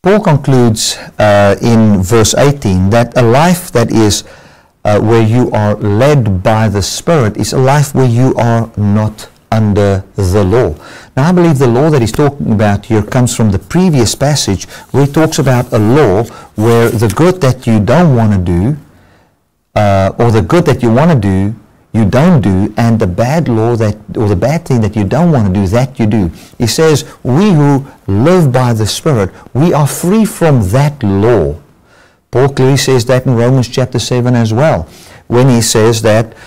Paul concludes in verse 18 that a life that is where you are led by the Spirit is a life where you are not under the law. Now I believe the law that he's talking about here comes from the previous passage where he talks about a law where the good that you don't want to do or the good that you want to do you don't do, and the bad law that, or the bad thing that you don't want to do, that you do. He says, we who live by the Spirit, we are free from that law. Paul clearly says that in Romans chapter 7 as well, when he says that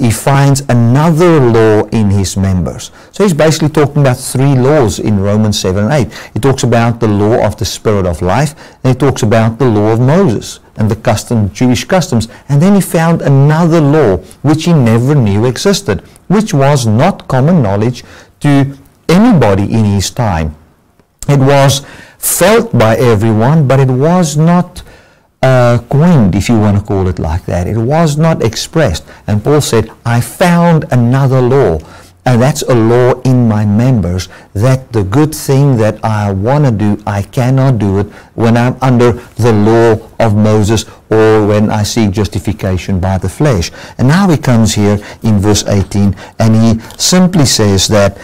he finds another law in his members. So he's basically talking about three laws in Romans 7 and 8. He talks about the law of the Spirit of life, and he talks about the law of Moses and the Jewish customs. And then he found another law which he never knew existed, which was not common knowledge to anybody in his time. It was felt by everyone, but it was not coined, if you want to call it like that. It was not expressed. And Paul said, I found another law, and that's a law in my members, that the good thing that I want to do, I cannot do it when I'm under the law of Moses or when I seek justification by the flesh. And now he comes here in verse 18, and he simply says that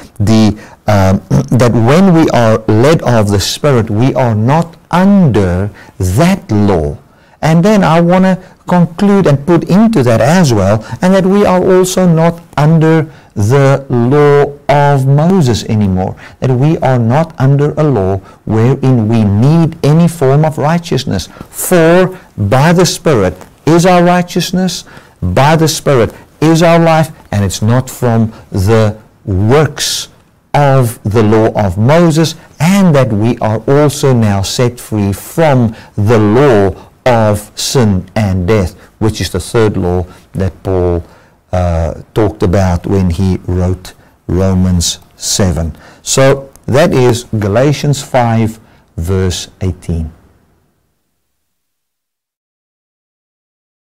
that when we are led of the Spirit, we are not under that law. And then I want to conclude and put into that as well, and that we are also not under the law of Moses anymore. That we are not under a law wherein we need any form of righteousness. For by the Spirit is our righteousness, by the Spirit is our life, and it's not from the works of the law of Moses, and that we are also now set free from the law of sin and death, which is the third law that Paul talked about when he wrote Romans 7. So that is Galatians 5 verse 18.